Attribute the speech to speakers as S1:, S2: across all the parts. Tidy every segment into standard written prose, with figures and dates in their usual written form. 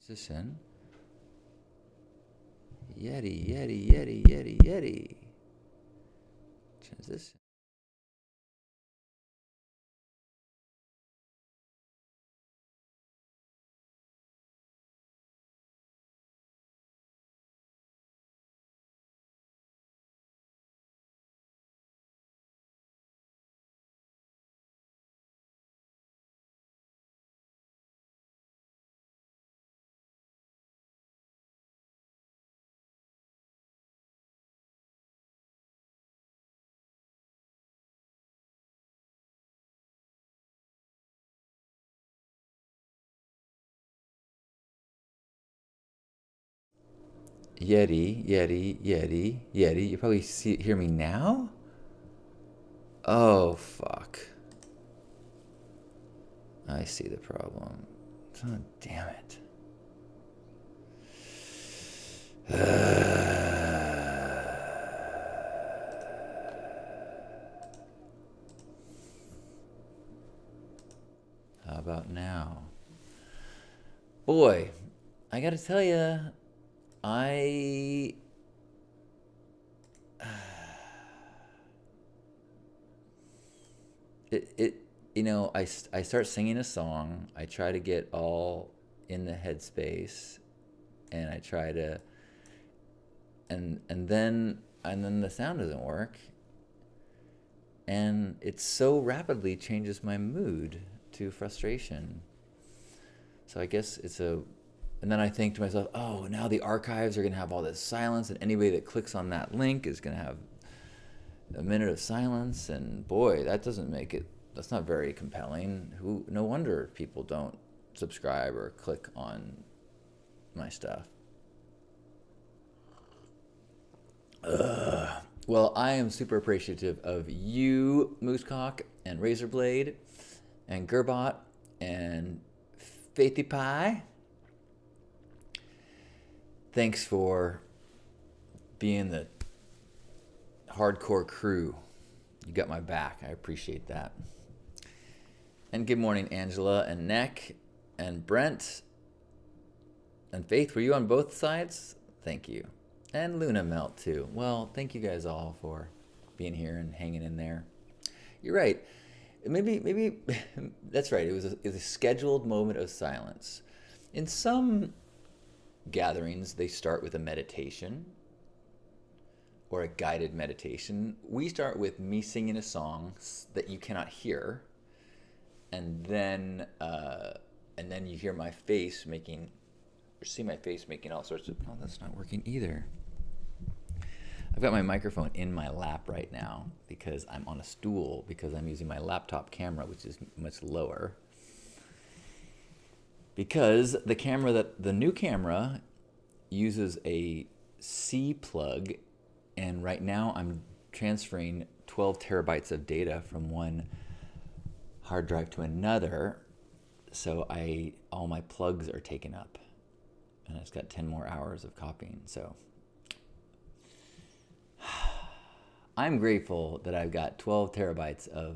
S1: Transition. Yeti, Yeti, Yeti, Yeti, Yeti. Transition. Yeti, Yeti, Yeti, Yeti. You probably hear me now? Oh, fuck. I see the problem. Oh, damn it. How about now? Boy, I gotta tell you, I it I start singing a song. I try to get all in the headspace, and I try to and then the sound doesn't work, and it so rapidly changes my mood to frustration. So I guess it's a and then I think to myself, oh, now the archives are going to have all this silence, and anybody that clicks on that link is going to have a minute of silence. And boy, that doesn't make it, that's not very compelling. No wonder people don't subscribe or click on my stuff. Well, I am super appreciative of you, Moosecock, and Razorblade, and Gerbot, and Faithy Pie. Thanks for being the hardcore crew. You got my back. I appreciate that. And good morning, Angela and Neck and Brent and Faith. Were you on both sides? Thank you. And Luna Melt too. Well, thank you guys all for being here and hanging in there. You're right. Maybe that's right. It was a scheduled moment of silence. In some gatherings, they start with a meditation or a guided meditation. We start with me singing a song that you cannot hear, and then you hear my face making, or see my face making all sorts of. Oh, that's not working either. I've got my microphone in my lap right now because I'm on a stool because I'm using my laptop camera, which is much lower. Because the new camera uses a C plug, and right now I'm transferring 12 terabytes of data from one hard drive to another. So all my plugs are taken up, and it's got 10 more hours of copying. So I'm grateful that I've got 12 terabytes of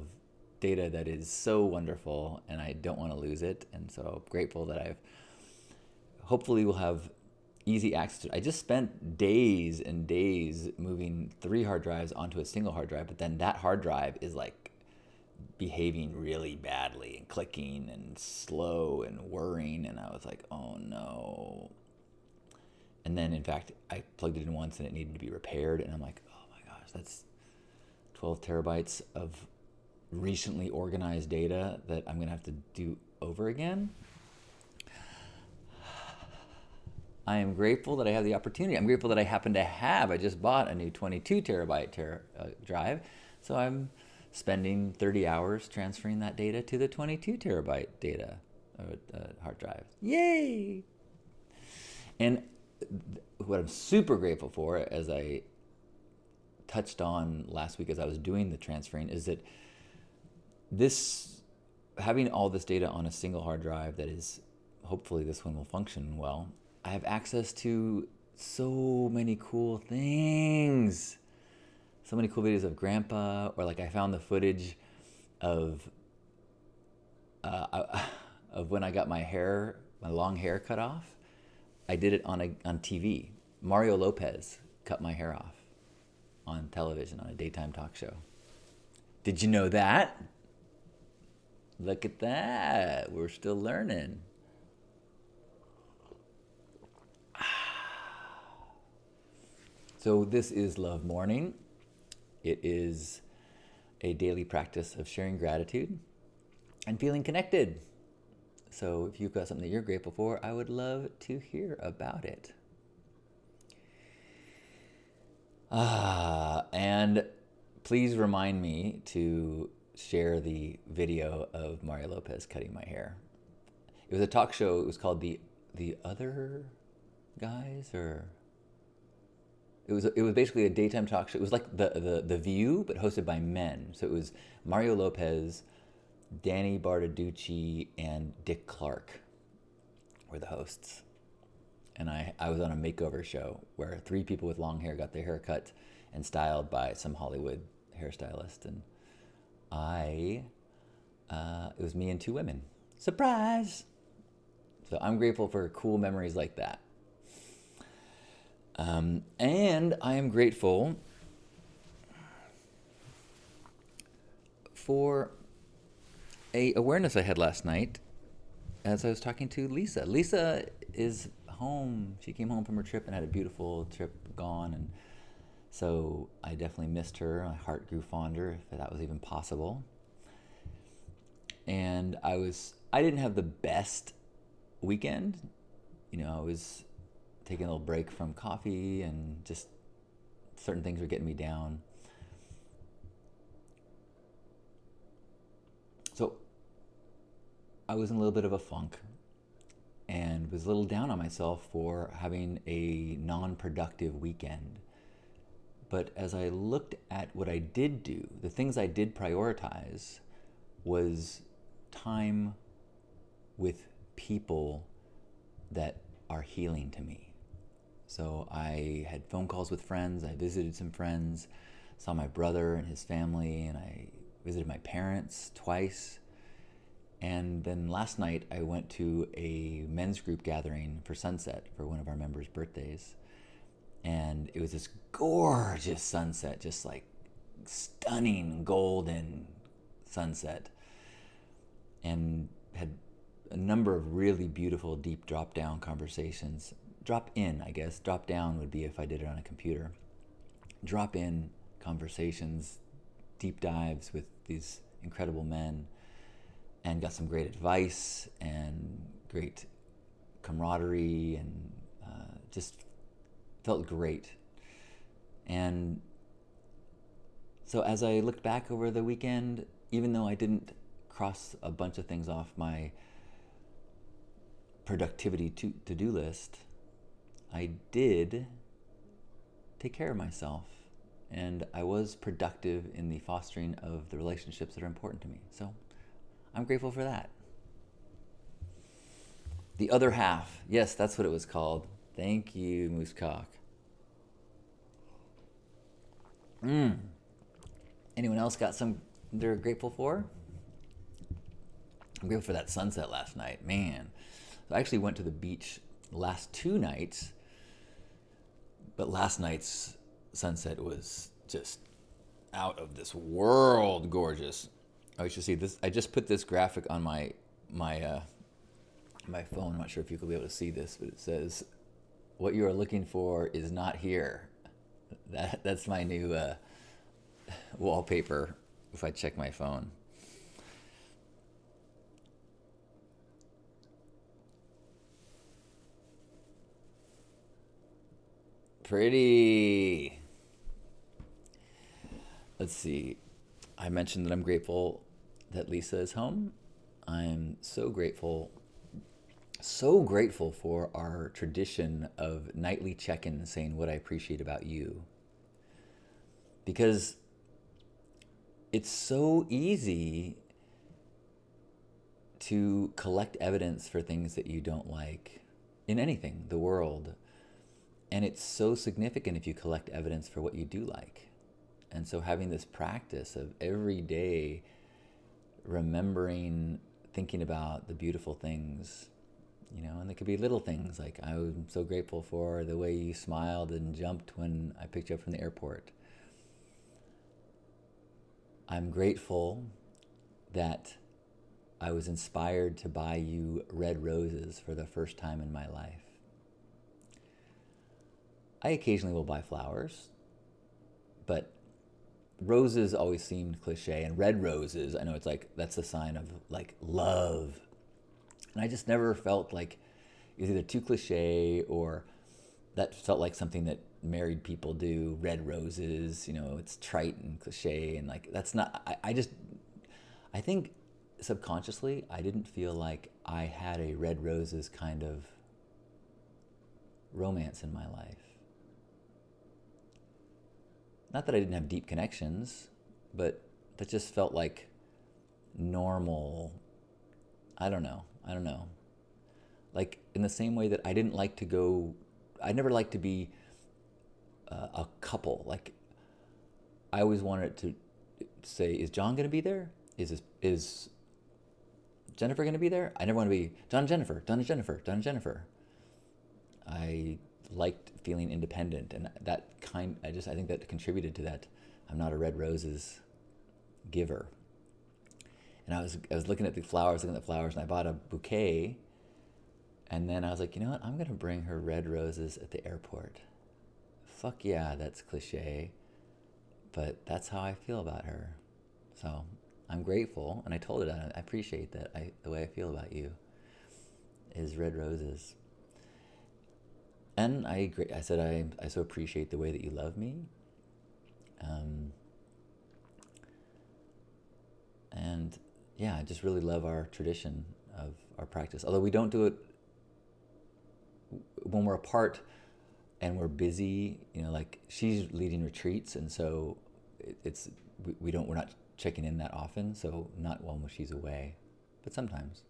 S1: data that is so wonderful, and I don't want to lose it. And so grateful that hopefully will have easy access to it. I just spent days and days moving 3 hard drives onto a single hard drive, but then that hard drive is like behaving really badly and clicking and slow and whirring, and I was like, oh no. And then in fact, I plugged it in once and it needed to be repaired, and I'm like, oh my gosh, that's 12 terabytes of recently organized data that I'm going to have to do over again. I am grateful that I have the opportunity. I'm grateful that I just bought a new 22 terabyte drive. So I'm spending 30 hours transferring that data to the 22 terabyte data hard drive. Yay! And what I'm super grateful for, as I touched on last week as I was doing the transferring, is that having all this data on a single hard drive that is, hopefully this one will function well, I have access to so many cool things. So many cool videos of Grandpa, or like I found the footage of when I got my long hair cut off, I did it on TV. Mario Lopez cut my hair off on television on a daytime talk show. Did you know that? Look at that. We're still learning. So this is Love Morning. It is a daily practice of sharing gratitude and feeling connected. So if you've got something that you're grateful for, I would love to hear about it. And please remind me to share the video of Mario Lopez cutting my hair. It was a talk show. It was called The Other Guys, or it was basically a daytime talk show. It was like the View, but hosted by men. So it was Mario Lopez, Danny Bartaducci, and Dick Clark were the hosts. And I was on a makeover show where 3 people with long hair got their hair cut and styled by some Hollywood hairstylist. And it was me and 2 women. Surprise! So I'm grateful for cool memories like that. And I am grateful for a awareness I had last night as I was talking to Lisa. Lisa is home. She came home from her trip and had a beautiful trip gone, and so I definitely missed her. My heart grew fonder, if that was even possible. And I didn't have the best weekend. I was taking a little break from coffee, and just certain things were getting me down. So I was in a little bit of a funk and was a little down on myself for having a non-productive weekend. But as I looked at what I did do, the things I did prioritize was time with people that are healing to me. So I had phone calls with friends, I visited some friends, saw my brother and his family, and I visited my parents twice. And then last night I went to a men's group gathering for sunset for one of our members' birthdays. And it was this gorgeous sunset, just like stunning golden sunset. And had a number of really beautiful deep drop-down conversations. Drop-in, I guess. Drop-down would be if I did it on a computer. Drop-in conversations, deep dives with these incredible men, and got some great advice and great camaraderie, and just felt great. And so as I looked back over the weekend, even though I didn't cross a bunch of things off my productivity to-do list, I did take care of myself, and I was productive in the fostering of the relationships that are important to me. So I'm grateful for that. The Other Half. Yes, that's what it was called. Thank you, Moose Cock. Anyone else got some they're grateful for? I'm grateful for that sunset last night. Man. So I actually went to the beach last 2 nights, but last night's sunset was just out of this world gorgeous. Oh, you should see this. I just put this graphic on my phone. I'm not sure if you could be able to see this, but it says, "What you are looking for is not here." That's my new wallpaper if I check my phone. Pretty. Let's see. I mentioned that I'm grateful that Lisa is home. I'm so grateful for our tradition of nightly check-ins saying what I appreciate about you. Because it's so easy to collect evidence for things that you don't like in anything, the world. And it's so significant if you collect evidence for what you do like. And so having this practice of every day remembering, thinking about the beautiful things And it could be little things like I'm so grateful for the way you smiled and jumped when I picked you up from the airport. I'm grateful that I was inspired to buy you red roses for the first time in my life. I occasionally will buy flowers, but roses always seemed cliche, and red roses, I know it's like that's a sign of like love. And I just never felt like it was either too cliche or that felt like something that married people do. Red roses, it's trite and cliche, and like that's not. I think subconsciously I didn't feel like I had a red roses kind of romance in my life. Not that I didn't have deep connections, but that just felt like normal. I don't know. Like in the same way that I didn't like to go, I never liked to be a couple. Like I always wanted to say, is John going to be there? Is Jennifer going to be there? I never want to be John and Jennifer, John and Jennifer, John and Jennifer. I liked feeling independent, and I think that contributed to that. I'm not a red roses giver. And I was looking at the flowers, and I bought a bouquet, and then I was like, you know what? I'm gonna bring her red roses at the airport. Fuck yeah, that's cliche, but that's how I feel about her. So I'm grateful, and I told her that I appreciate that. The way I feel about you is red roses. And I agree. I said I so appreciate the way that you love me. And yeah, I just really love our tradition of our practice. Although we don't do it when we're apart and we're busy. Like she's leading retreats, and so we're not checking in that often. So not when she's away, but sometimes.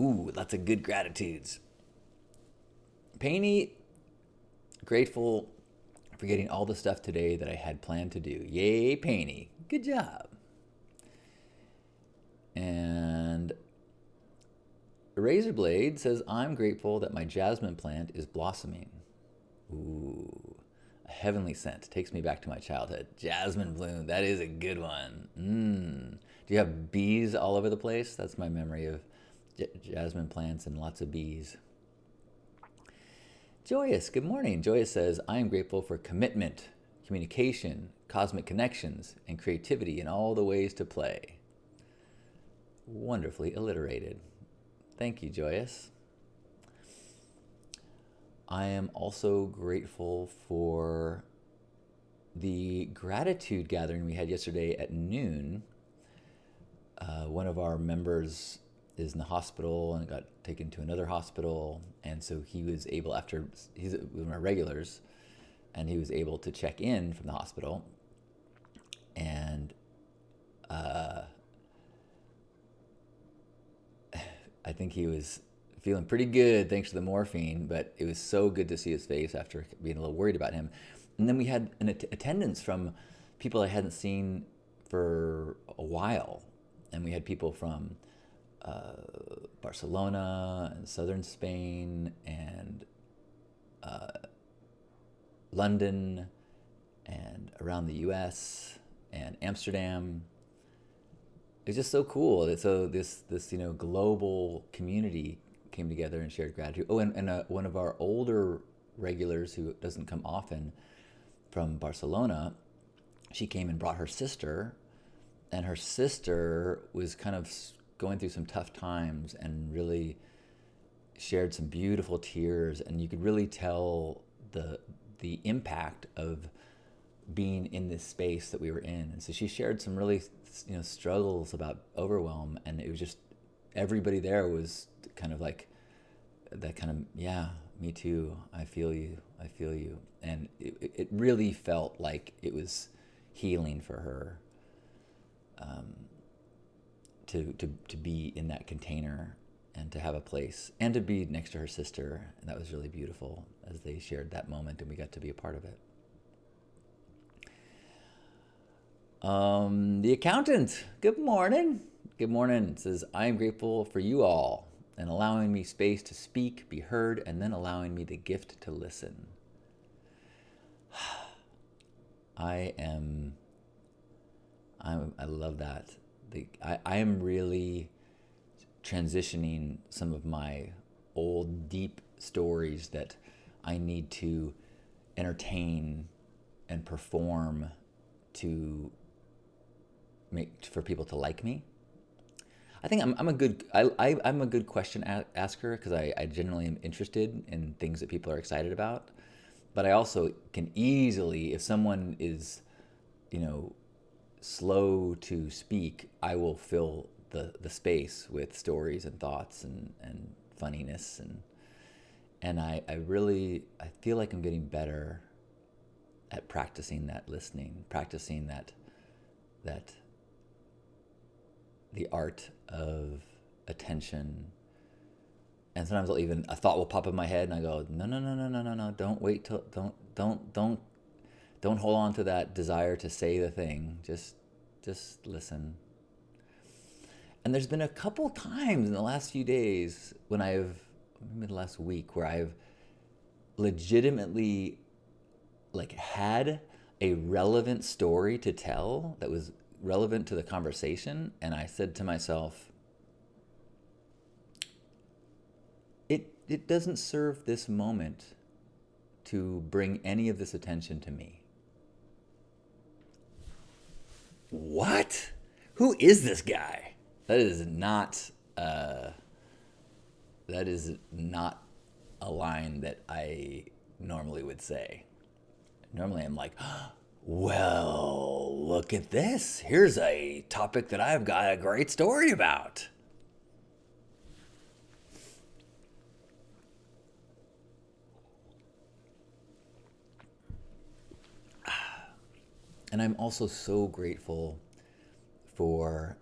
S1: Ooh, lots of good gratitudes. Painey, grateful for getting all the stuff today that I had planned to do. Yay, Painey. Good job. And Razorblade says, I'm grateful that my jasmine plant is blossoming. Ooh, a heavenly scent. Takes me back to my childhood. Jasmine bloom, that is a good one. Do you have bees all over the place? That's my memory of jasmine plants and lots of bees. Joyous, good morning. Joyous says, I am grateful for commitment, communication, cosmic connections, and creativity in all the ways to play. Wonderfully alliterated. Thank you, Joyous. I am also grateful for the gratitude gathering we had yesterday at noon. One of our members is in the hospital and got taken to another hospital, and so he was able, he's one of our regulars, and he was able to check in from the hospital, and I think he was feeling pretty good thanks to the morphine, but it was so good to see his face after being a little worried about him. And then we had an attendance from people I hadn't seen for a while, and we had people from Barcelona and southern Spain and London and around the US and Amsterdam. It was just so cool. So this global community came together and shared gratitude. Oh, and one of our older regulars who doesn't come often from Barcelona, she came and brought her sister, and her sister was kind of going through some tough times and really shared some beautiful tears, and you could really tell the impact of being in this space that we were in. And so she shared some really struggles about overwhelm, and it was just everybody there was kind of like that kind of, yeah, me too, I feel you, and it really felt like it was healing for her, to be in that container and to have a place and to be next to her sister. And that was really beautiful as they shared that moment and we got to be a part of it. The accountant. Good morning. Good morning. It says, I am grateful for you all and allowing me space to speak, be heard, and then allowing me the gift to listen. I love that. I am really transitioning some of my old deep stories that I need to entertain and perform to make for people to like me. I think I'm a good I'm a good question asker because I generally am interested in things that people are excited about. But I also can easily, if someone is, slow to speak, I will fill the space with stories and thoughts and funniness and I feel like I'm getting better at practicing that listening, practicing that the art of attention. And sometimes a thought will pop in my head and I go, no, no, no, no, no, no, no, don't wait till, don't hold on to that desire to say the thing. Just listen. And there's been a couple times in the last few days maybe the last week, where I've legitimately had a relevant story to tell that was relevant to the conversation. And I said to myself, it doesn't serve this moment to bring any of this attention to me. What? Who is this guy? That is not a line that I normally would say. Normally I'm like, well, look at this. Here's a topic that I've got a great story about. And I'm also so grateful for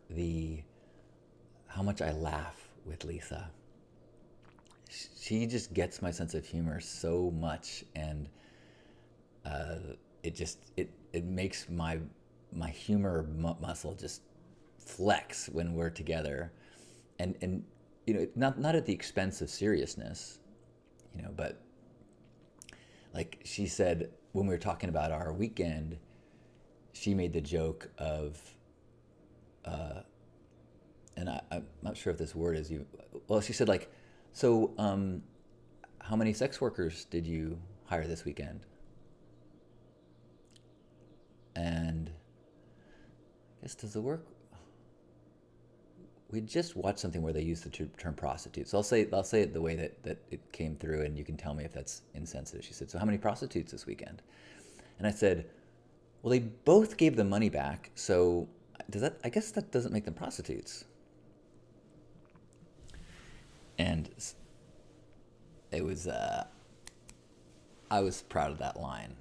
S1: how much I laugh with Lisa. She just gets my sense of humor so much, and it makes my humor muscle just flex when we're together, and not at the expense of seriousness, but like she said when we were talking about our weekend, she made the joke of, and I'm not sure if this word is you. Well, she said so how many sex workers did you hire this weekend? And I guess does it work? We just watched something where they used the term prostitute. So I'll say it the way that it came through, and you can tell me if that's insensitive. She said, so how many prostitutes this weekend? And I said, well, they both gave the money back, so I guess that doesn't make them prostitutes. And it was, I was proud of that line.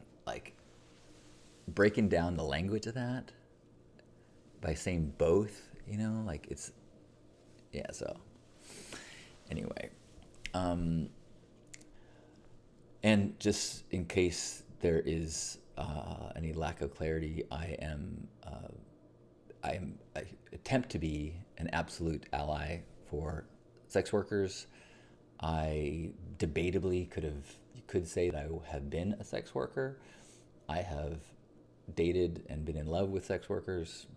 S1: Breaking down the language of that by saying both, it's, yeah, so anyway. And just in case there is any lack of clarity, I attempt to be an absolute ally for sex workers. I debatably could say that I have been a sex worker. I have dated and been in love with sex workers,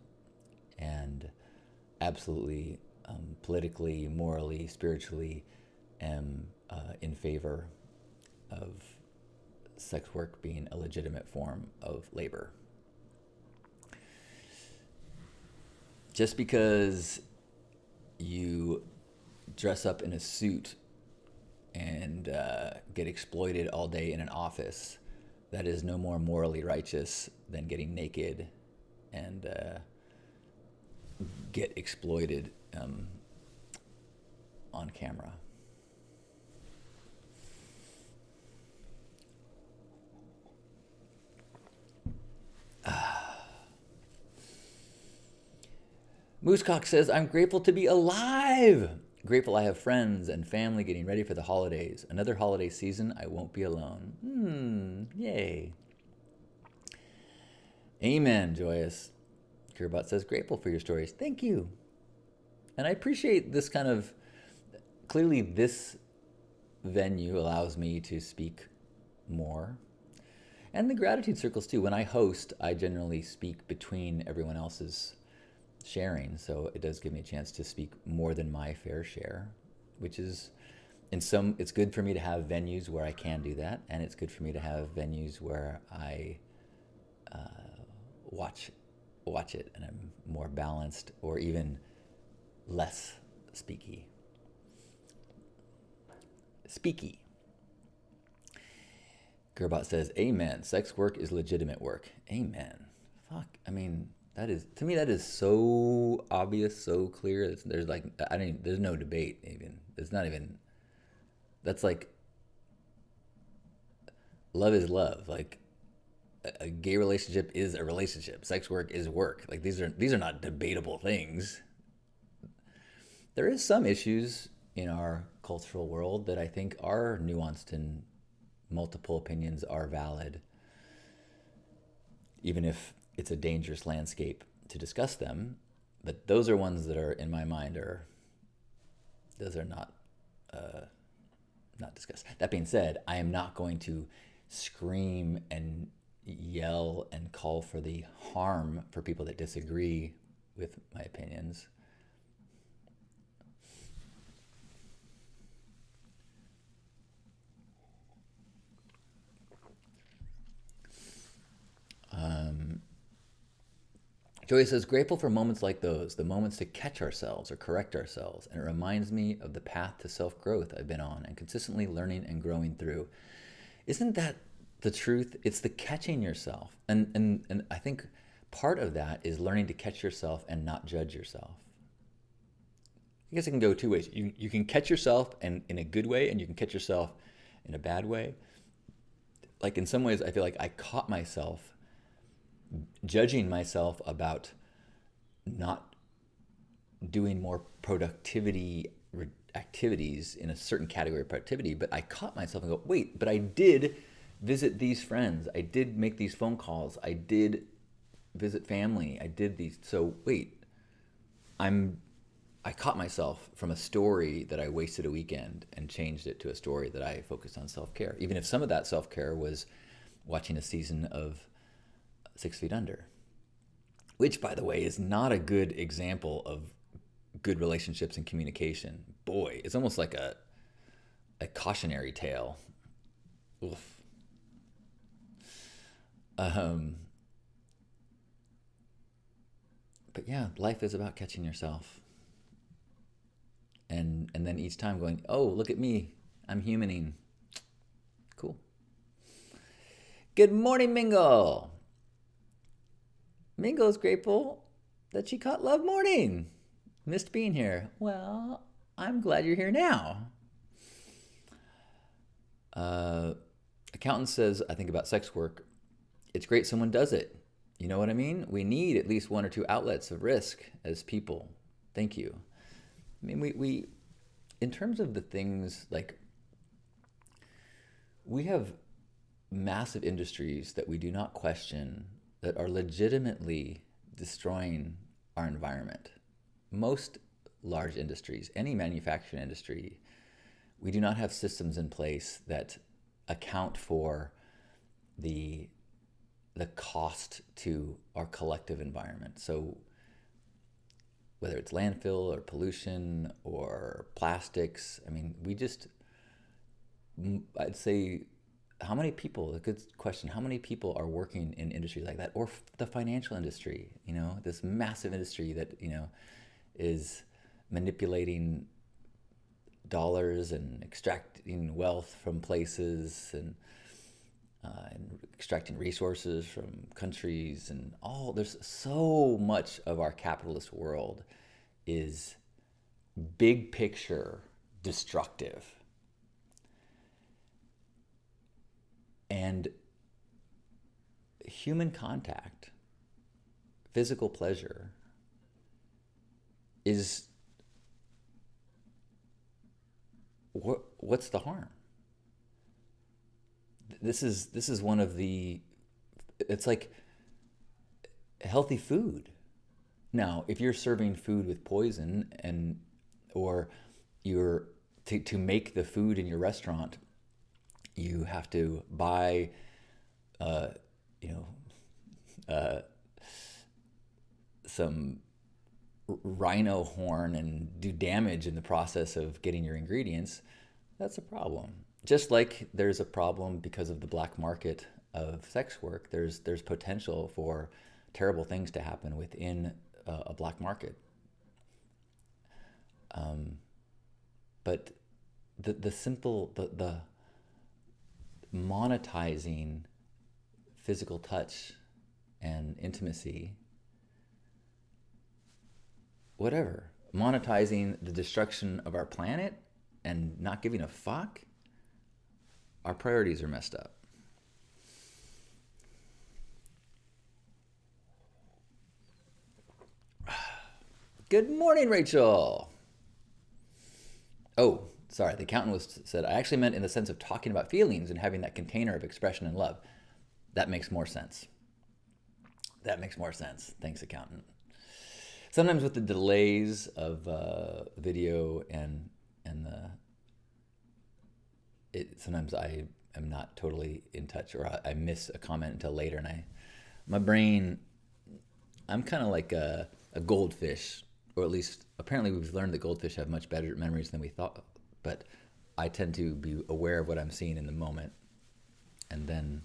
S1: and absolutely, politically, morally, spiritually, am in favor of sex work being a legitimate form of labor. Just because you dress up in a suit and get exploited all day in an office, that is no more morally righteous than getting naked and get exploited on camera. Moosecock says, I'm grateful to be alive. Grateful I have friends and family getting ready for the holidays. Another holiday season, I won't be alone. Yay. Amen, Joyous. Gearbot says, grateful for your stories. Thank you. And I appreciate this kind of, clearly this venue allows me to speak more. And the gratitude circles too. When I host, I generally speak between everyone else's sharing. So it does give me a chance to speak more than my fair share, which is, it's good for me to have venues where I can do that. And it's good for me to have venues where I watch it and I'm more balanced or even less speaky. Gerbot says, amen. Sex work is legitimate work. Amen. Fuck. I mean, to me, that is so obvious, so clear. There's no debate even. It's not even, that's like, love is love. Like, a gay relationship is a relationship. Sex work is work. Like, these are not debatable things. There is some issues in our cultural world that I think are nuanced and multiple opinions are valid, even if it's a dangerous landscape to discuss them. But those are ones that are, in my mind, those are not discussed. That being said, I am not going to scream and yell and call for the harm for people that disagree with my opinions. Joy says, grateful for moments like those, the moments to catch ourselves or correct ourselves. And it reminds me of the path to self-growth I've been on and consistently learning and growing through. Isn't that the truth? It's the catching yourself. And I think part of that is learning to catch yourself and not judge yourself. I guess it can go two ways. You can catch yourself in a good way, and you can catch yourself in a bad way. Like, in some ways, I feel like I caught myself judging myself about not doing more productivity activities in a certain category of productivity, but I caught myself and go, wait, but I did visit these friends. I did make these phone calls. I did visit family. I did these. So wait, I caught myself from a story that I wasted a weekend and changed it to a story that I focused on self-care. Even if some of that self-care was watching a season of 6 Feet Under, which, by the way, is not a good example of good relationships and communication. Boy, it's almost like a cautionary tale. Oof. But yeah, life is about catching yourself. And then each time going, oh, look at me, I'm humaning. Cool. Good morning, Mingle. Mingle is grateful that she caught Love Morning. Missed being here. Well, I'm glad you're here now. Accountant says, I think about sex work. It's great someone does it. You know what I mean? We need at least one or two outlets of risk as people. Thank you. I mean, we in terms of the things, like, we have massive industries that we do not question that are legitimately destroying our environment. Most large industries, any manufacturing industry, we do not have systems in place that account for the cost to our collective environment. So whether it's landfill or pollution or plastics, I mean, I'd say, how many people, a good question, how many people are working in industries like that? Or the financial industry, this massive industry that, is manipulating dollars and extracting wealth from places and extracting resources from countries and all. There's so much of our capitalist world is big picture destructive. And human contact, physical pleasure, is what's the harm? This is one of the, it's like healthy food. Now, if you're serving food with poison and or you're to make the food in your restaurant, you have to buy, uh, you know, some rhino horn and do damage in the process of getting your ingredients, that's a problem. Just like there's a problem because of the black market of sex work, there's potential for terrible things to happen within a black market. But the simple the monetizing physical touch and intimacy, whatever, monetizing the destruction of our planet and not giving a fuck, our priorities are messed up. Good morning, Rachel. Oh, sorry, the accountant said, I actually meant in the sense of talking about feelings and having that container of expression and love. That makes more sense. That makes more sense. Thanks, accountant. Sometimes with the delays of video and sometimes I am not totally in touch, or I miss a comment until later, and my brain, I'm kind of like a goldfish, or at least apparently we've learned that goldfish have much better memories than we thought. But I tend to be aware of what I'm seeing in the moment, and then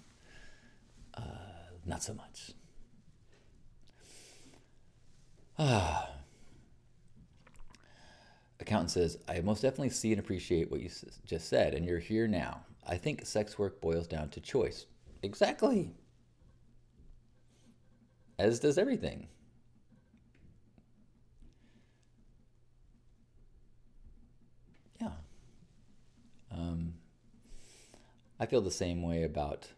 S1: not so much. Accountant says, I most definitely see and appreciate what you just said, and you're here now. I think sex work boils down to choice. Exactly. As does everything. Yeah. I feel the same way about,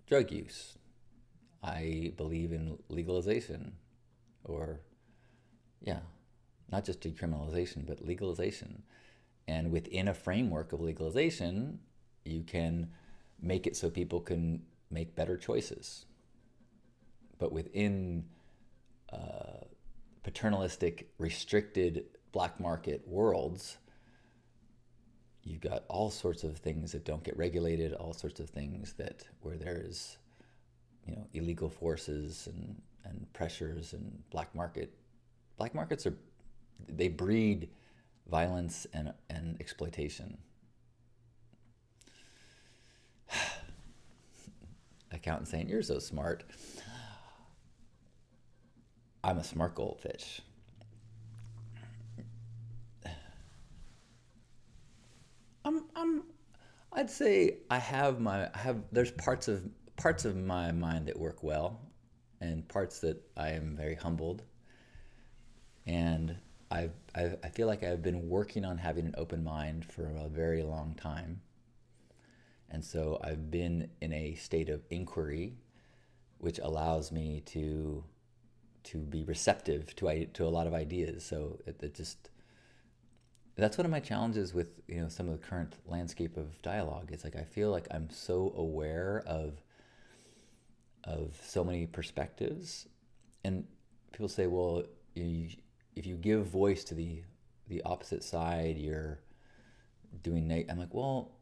S1: drug use. I believe in legalization, or, yeah, not just decriminalization, but legalization. And within a framework of legalization, you can make it so people can make better choices. But within paternalistic, restricted black market worlds, you've got all sorts of things that don't get regulated, all sorts of things that where there's illegal forces and pressures and black markets they breed violence and exploitation. Accountant saying, you're so smart. I'm a smart goldfish. I'd say there's parts of my mind that work well, and parts that I am very humbled. And I feel like I've been working on having an open mind for a very long time. And so I've been in a state of inquiry, which allows me to be receptive to a lot of ideas. So that's one of my challenges with some of the current landscape of dialogue. It's like I feel like I'm so aware of so many perspectives, and people say, well, if you give voice to the opposite side, you're doing I'm like, well,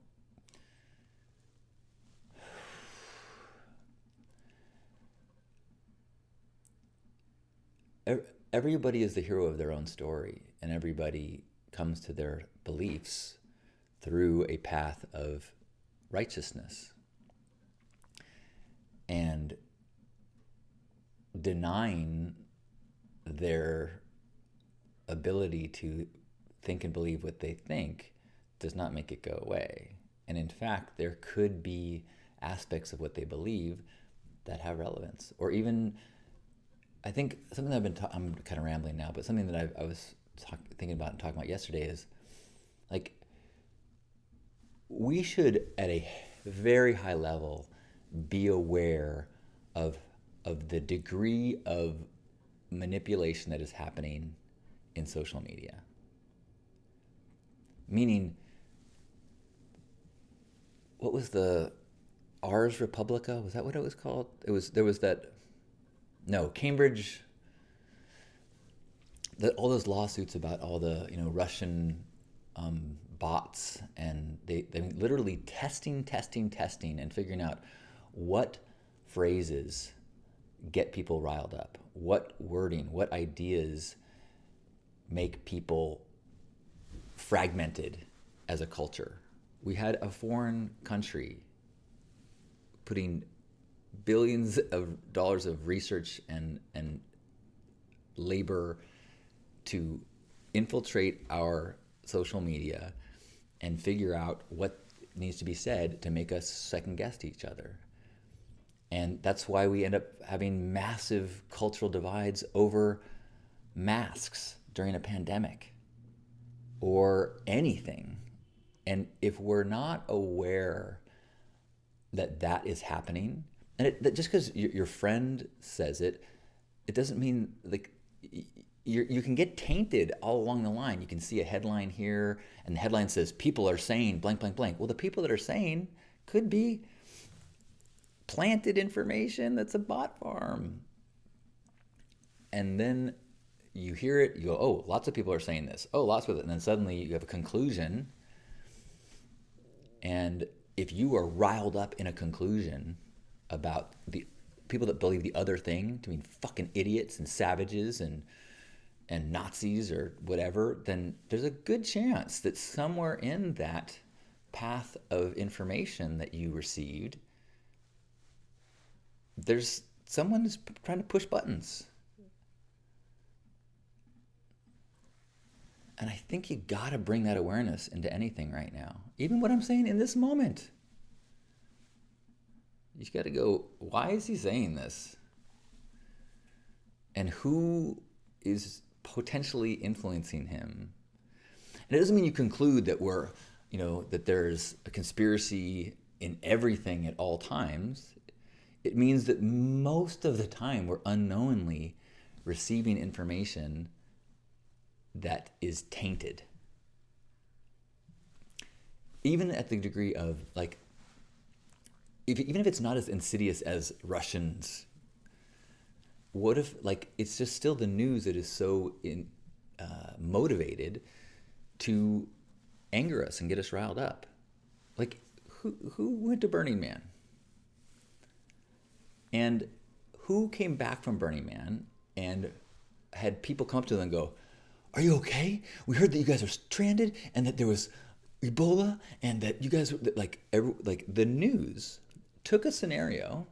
S1: everybody is the hero of their own story, and everybody comes to their beliefs through a path of righteousness. And denying their ability to think and believe what they think does not make it go away. And in fact, there could be aspects of what they believe that have relevance. Or even, I think something that I'm kind of rambling now, but something that I was thinking about and talking about yesterday is, like, we should at a very high level be aware of the degree of manipulation that is happening in social media. Meaning, what was the Ars Republica? Was that what it was called? There was that No, Cambridge, all those lawsuits about all the Russian bots, and they literally testing and figuring out what phrases get people riled up, what wording, what ideas make people fragmented as a culture. We had a foreign country putting billions of dollars of research and labor to infiltrate our social media and figure out what needs to be said to make us second guess each other. And that's why we end up having massive cultural divides over masks during a pandemic or anything. And if we're not aware that that is happening, and that just because your friend says it, it doesn't mean like you can get tainted all along the line. You can see a headline here, and the headline says people are saying blank blank blank. Well, the people that are saying could be planted information that's a bot farm. And then you hear it, you go, oh, lots of people are saying this. Oh, lots of it. And then suddenly you have a conclusion. And if you are riled up in a conclusion about the people that believe the other thing to mean fucking idiots and savages and Nazis or whatever, then there's a good chance that somewhere in that path of information that you received, there's someone who's trying to push buttons. And I think you gotta bring that awareness into anything right now. Even what I'm saying in this moment. You gotta go, why is he saying this? And who is potentially influencing him? And it doesn't mean you conclude that that there's a conspiracy in everything at all times. It means that most of the time we're unknowingly receiving information that is tainted. Even at the degree of even if it's not as insidious as Russians, what if it's just still the news that is so motivated to anger us and get us riled up? Who went to Burning Man? And who came back from Burning Man and had people come up to them and go, are you okay? We heard that you guys are stranded and that there was Ebola and that you guys the news took a scenario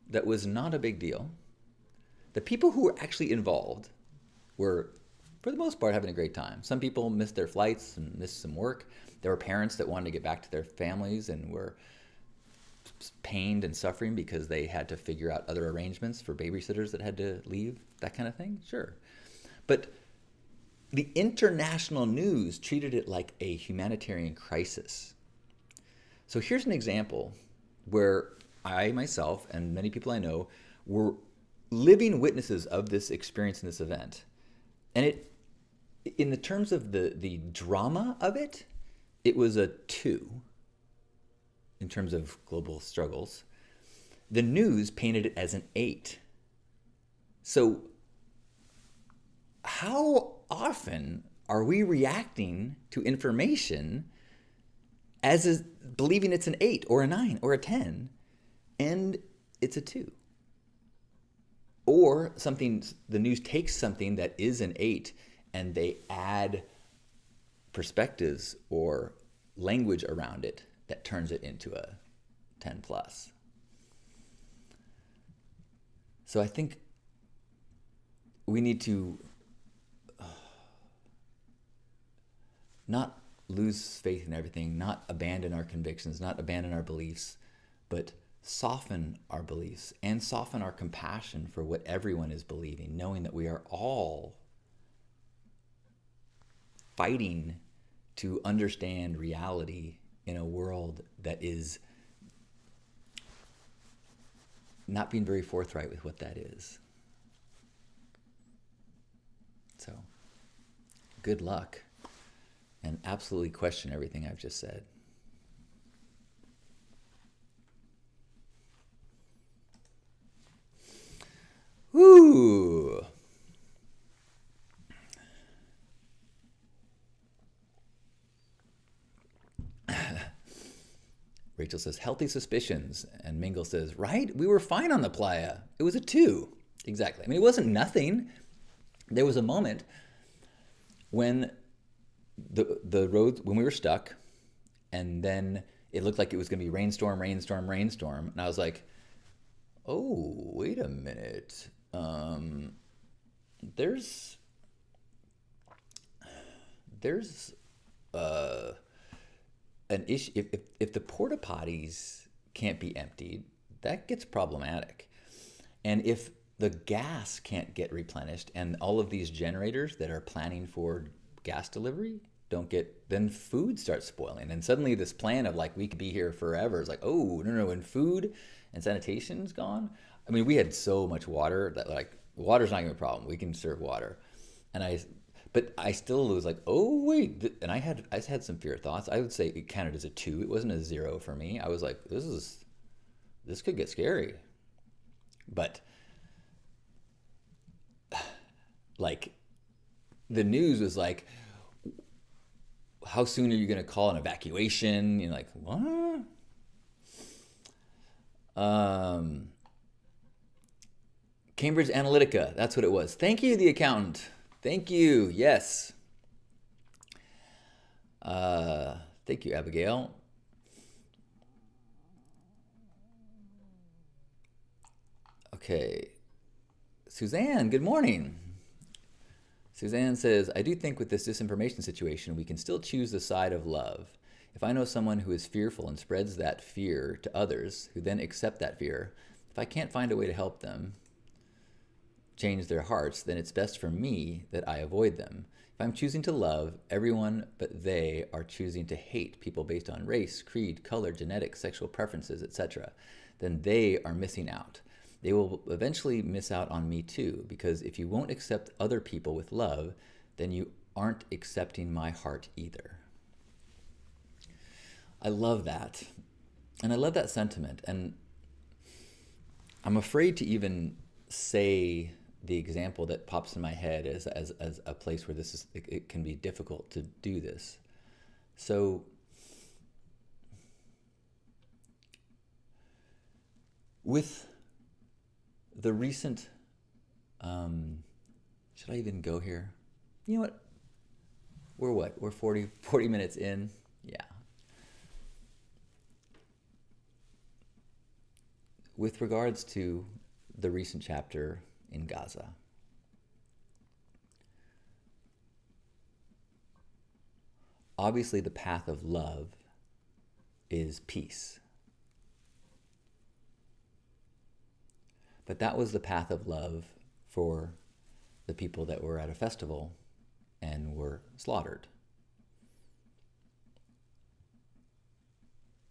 S1: that was not a big deal. The people who were actually involved were, for the most part, having a great time. Some people missed their flights and missed some work. There were parents that wanted to get back to their families and were pained and suffering because they had to figure out other arrangements for babysitters that had to leave, that kind of thing. Sure. But the international news treated it like a humanitarian crisis. So here's an example where I myself and many people I know were living witnesses of this experience in this event. And it, in the terms of the drama of it, it was a 2 in terms of global struggles. The news painted it as an 8. So how often are we reacting to information as believing it's an 8 or a 9 or a 10, and it's a 2? Or the news takes something that is an 8 and they add perspectives or language around it that turns it into a 10 plus. So I think we need to not lose faith in everything, not abandon our convictions, not abandon our beliefs, but soften our beliefs and soften our compassion for what everyone is believing, knowing that we are all fighting to understand reality in a world that is not being very forthright with what that is. So, good luck, and absolutely question everything I've just said. Woo! Ooh. Rachel says, healthy suspicions. And Mingle says, right? We were fine on the playa. It was a 2. Exactly. I mean, it wasn't nothing. There was a moment when the road, when we were stuck, and then it looked like it was going to be rainstorm. And I was like, oh, wait a minute. There's an issue. If the porta potties can't be emptied, that gets problematic. And if the gas can't get replenished, and all of these generators that are planning for gas delivery don't get, then food starts spoiling. And suddenly this plan of like, we could be here forever is like, oh, no, when food and sanitation's gone. I mean, we had so much water that like, water's not even a problem. We can serve water. But I still was like, oh, wait. And I had some fear thoughts. I would say it counted as a 2. It wasn't a 0 for me. I was like, this could get scary. But like, the news was like, how soon are you going to call an evacuation? You're like, what? Cambridge Analytica, that's what it was. Thank you, the accountant. Thank you, yes. Thank you, Abigail. Okay. Suzanne, good morning. Suzanne says, I do think with this disinformation situation, we can still choose the side of love. If I know someone who is fearful and spreads that fear to others, who then accept that fear, if I can't find a way to help them change their hearts, then it's best for me that I avoid them. If I'm choosing to love everyone, but they are choosing to hate people based on race, creed, color, genetics, sexual preferences, etc., then they are missing out. They will eventually miss out on me too, because if you won't accept other people with love, then you aren't accepting my heart either. I love that. And I love that sentiment. And I'm afraid to even say the example that pops in my head as a place where it can be difficult to do this. So with the recent, should I even go here? You know what? We're 40 minutes in. Yeah. With regards to the recent chapter in Gaza, obviously the path of love is peace. But that was the path of love for the people that were at a festival and were slaughtered.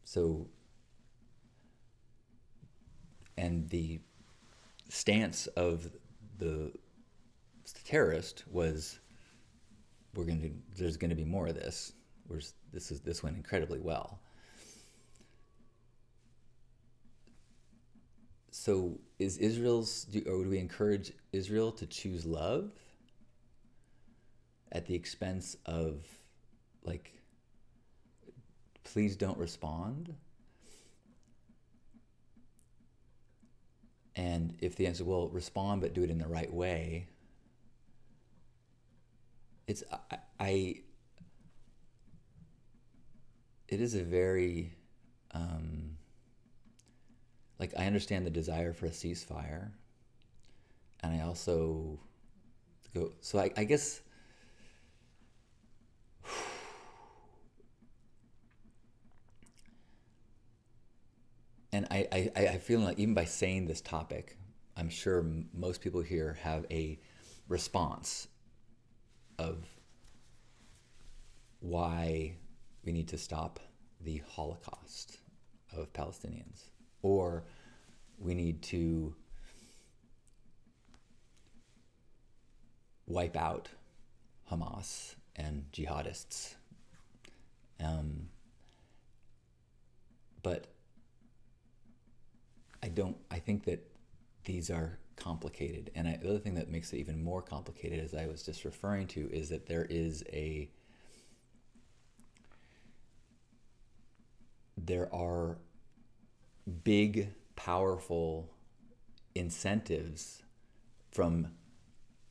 S1: So, and the stance of the terrorist was, there's going to be more of this. This went incredibly well. So do we encourage Israel to choose love at the expense of, like, please don't respond? And if the answer, well, respond but do it in the right way, it is a very, like, I understand the desire for a ceasefire, and I also so I guess, and I feel like even by saying this topic, I'm sure most people here have a response of why we need to stop the Holocaust of Palestinians, or we need to wipe out Hamas and jihadists. But I think that these are complicated. And the other thing that makes it even more complicated, as I was just referring to, is that there are big, powerful incentives from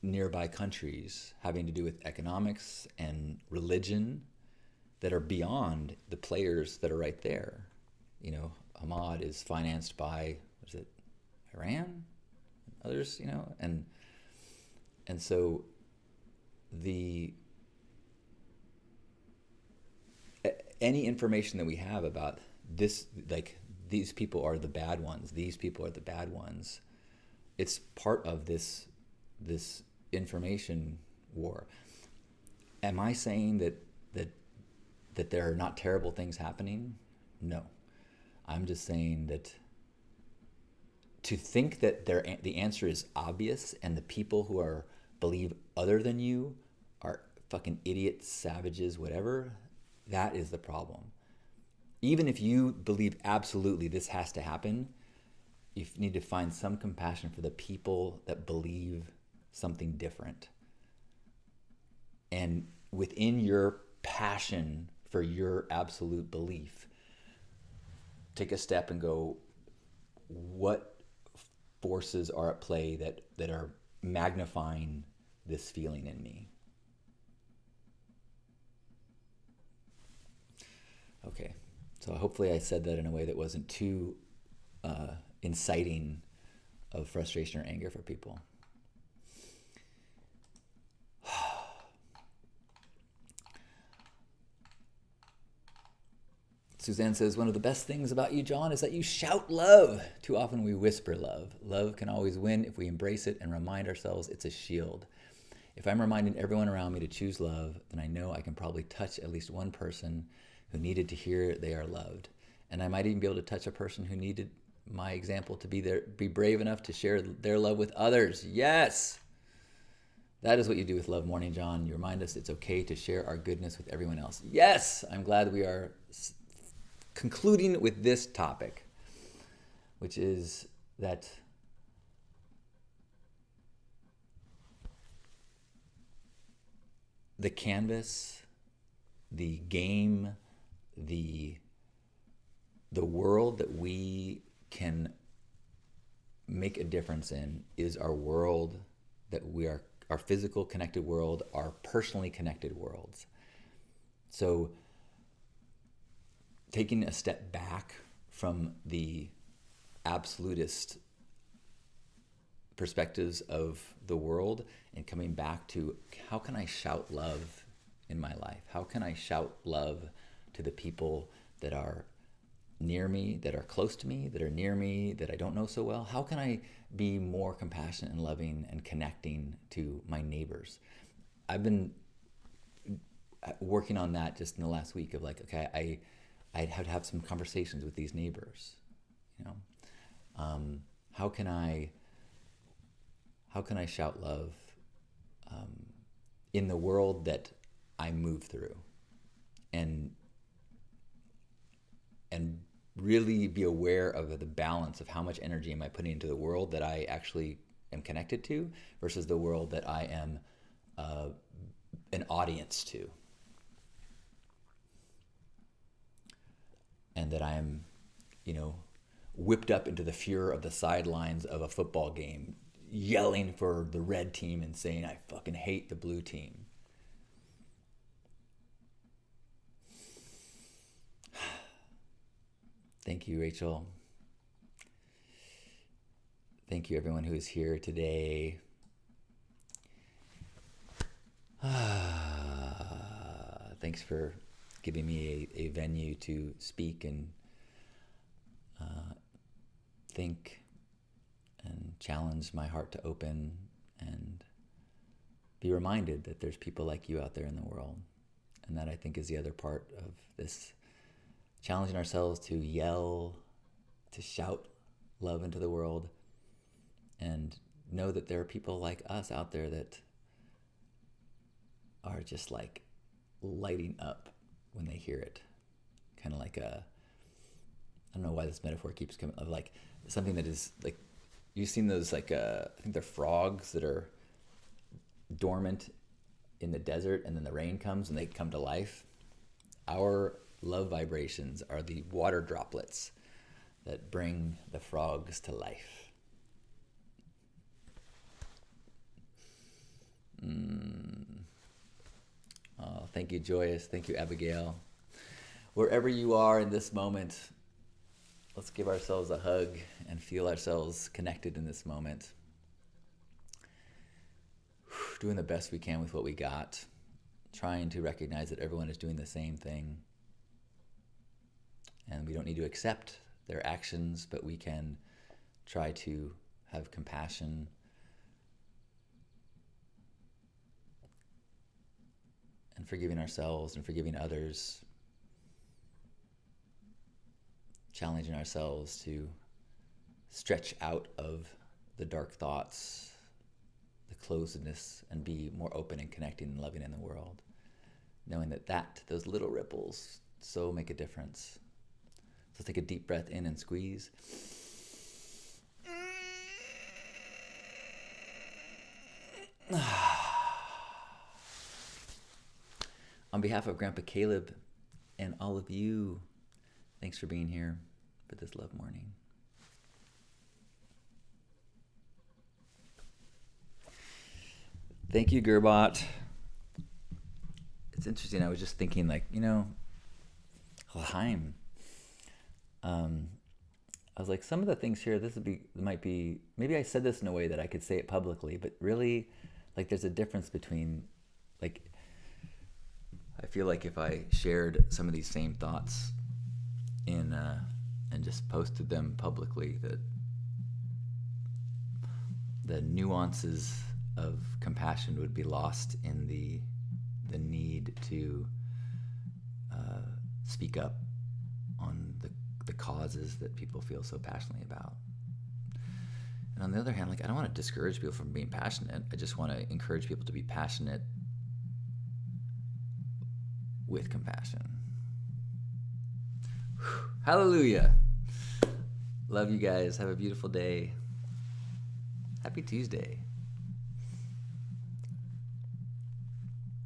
S1: nearby countries having to do with economics and religion that are beyond the players that are right there. You know, Hamad is financed by, what is it, Iran? Others, you know, and so any information that we have about this, like, these people are the bad ones, these people are the bad ones, it's part of this information war. Am I saying that there are not terrible things happening? No. I'm just saying that to think that the answer is obvious and the people who believe other than you are fucking idiots, savages, whatever, that is the problem. Even if you believe absolutely this has to happen, you need to find some compassion for the people that believe something different. And within your passion for your absolute belief, take a step and go, what forces are at play that are magnifying this feeling in me? Okay, so hopefully I said that in a way that wasn't too inciting of frustration or anger for people. Suzanne says, one of the best things about you, John, is that you shout love. Too often we whisper love. Love can always win if we embrace it and remind ourselves it's a shield. If I'm reminding everyone around me to choose love, then I know I can probably touch at least one person who needed to hear they are loved. And I might even be able to touch a person who needed my example to be brave enough to share their love with others. Yes! That is what you do with Love Morning, John. You remind us it's okay to share our goodness with everyone else. Yes! I'm glad we are concluding with this topic, which is that the canvas, the game, the world that we can make a difference in is our world that we are, our physical connected world, our personally connected worlds. So taking a step back from the absolutist perspectives of the world and coming back to, how can I shout love in my life? How can I shout love to the people that are near me, that are close to me, that are near me, that I don't know so well? How can I be more compassionate and loving and connecting to my neighbors? I've been working on that just in the last week of like, okay, I'd have to have some conversations with these neighbors, you know. How can I shout love in the world that I move through, and really be aware of the balance of how much energy am I putting into the world that I actually am connected to versus the world that I am an audience to. And that I'm, you know, whipped up into the furor of the sidelines of a football game, yelling for the red team and saying, I fucking hate the blue team. Thank you, Rachel. Thank you, everyone who is here today. Thanks for giving me a venue to speak and think and challenge my heart to open and be reminded that there's people like you out there in the world. And that, I think, is the other part of this, challenging ourselves to yell, to shout love into the world, and know that there are people like us out there that are just like lighting up when they hear it. Kind of like I don't know why this metaphor keeps coming, of like something that is like you've seen those like I think they're frogs that are dormant in the desert, and then the rain comes and they come to life. Our love vibrations are the water droplets that bring the frogs to life. Oh, thank you, Joyous. Thank you, Abigail. Wherever you are in this moment, let's give ourselves a hug and feel ourselves connected in this moment. Doing the best we can with what we got. Trying to recognize that everyone is doing the same thing. And we don't need to accept their actions, but we can try to have compassion and forgiving ourselves and forgiving others, challenging ourselves to stretch out of the dark thoughts, the closedness, and be more open and connecting and loving in the world, knowing that those little ripples so make a difference. So take a deep breath in and squeeze. On behalf of Grandpa Caleb and all of you, thanks for being here for this love morning. Thank you, Gerbot. It's interesting. I was just thinking, L'chaim. I was like, some of the things here, maybe I said this in a way that I could say it publicly, but really, there's a difference between, I feel like if I shared some of these same thoughts and just posted them publicly, that the nuances of compassion would be lost in the need to speak up on the causes that people feel so passionately about. And on the other hand, I don't want to discourage people from being passionate. I just want to encourage people to be passionate with compassion. Whew. Hallelujah. Love you guys. Have a beautiful day. Happy Tuesday.